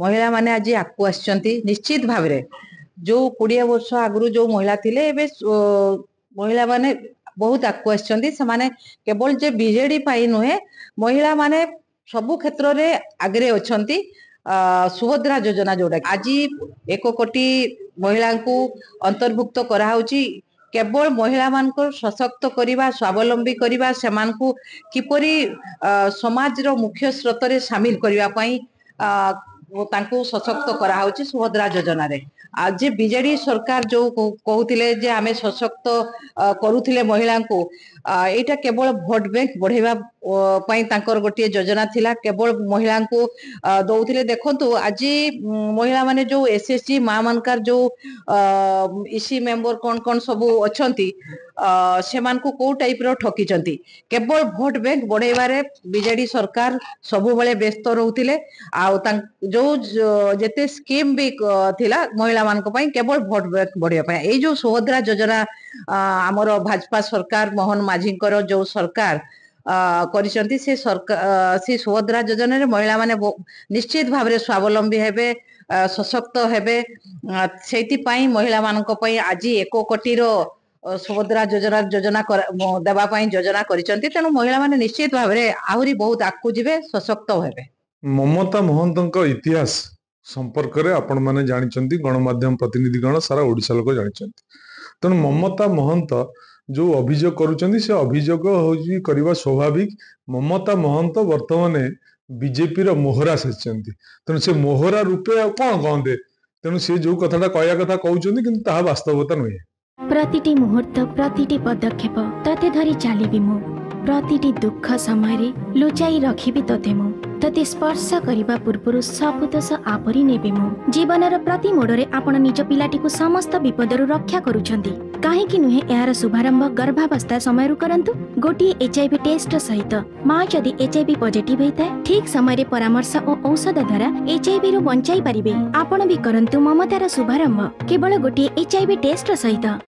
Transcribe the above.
महिला माने आज आगु आसचंती निश्चित भाव रे जो 20 वर्ष आगु जो महिला थिले एबे महिला माने बहुत आगु आसचंती से माने केवल जे बीजेडी पाई नुहे महिला माने सबु क्षेत्र रे आगरे अछंती सुभद्रा योजना जोड़ा आज 1 कोटी महिला को अंतर्भुक्त करा होची केवल महिला मान को सशक्त करवा स्वावलंबी करवा से किपरि समाज रो मुख्य स्रोत रे शामिल करबा पई तांको सशक्त करा होची सुभद्रा योजना रे आज बीजेडी सरकार जो कहउतिले जे आमे सशक्त करूथिले महिला को एटा केवल भोट बैंक बढ़ेबा पई तांकर गोटे योजना थिला केवल महिला को दउथिले देखंतु आज महिला माने जो एसएसजी मा मानकर जो इसी मेंबर कोन कोन सब अछंती सेमान को को टाइप रो ठकीचंती केवल भोट बैंक बढ़ेबारे बीजेडी सरकार सबु बेले व्यस्त रहउथिले आ जो जेते स्कीम भी थिला महिला मान को पई केवल भोट बैंक बढ़िया पई ए जो सुभद्रा योजना हमर भाजपा सरकार मोहन माझी जो सरकार करिसंती से सरकार से सुभद्रा योजना रे महिला माने निश्चित भाव रे स्वावलंबी हेबे सशक्त हेबे सेति पई महिला मान को पई आज 1 कोटी रो सुभद्रा योजना देवा पई योजना करिसंती तेनु महिला माने निश्चित भाव रे आहुरी बहुत आकु जिवे सशक्त हेबे। ममता महंत इतिहास संपर्क रे आपण माने जानिचंती गणमाध्यम प्रतिनिधि गण सारा ओडिसा लोक जानिचंती तेणु ममता महंत जो अभियोग करुचंती से अभियोग होजी करबा स्वाभाविक। ममता महंत वर्तमान बीजेपी रो मोहरा सेचंती तेणु से मोहरा रूपे कोन कहंदे तेणु से जो कथाटा कहया कथा कहउचंती किंतु ताहा वास्तवता नहे। प्रतिटी मुहूर्त प्रतिटी पदक्षेप तते धरी चलिबी मु प्रतिटी दुख समय लुचाई रखिबी तते मु तते स्पर्श करने पूर्व सब दोष आपरी नेबे मु जीवनर प्रति मोड़े आपण निज पिलाटी को समस्त विपदरु रक्षा करूछंती काहेकि नुहे यार शुभारंभ गर्भावस्था समय करंतु गोटे एचआईवी टेस्ट सहित माँ जदि एचआईवी पॉजिटिव होता है ठीक समय परामर्श और औषध द्वारा एचआईवी रु बंचाई पारिबे। आपण भी करंतु ममतार शुभारंभ केवल गोटे एचआईवी टेस्ट सहित।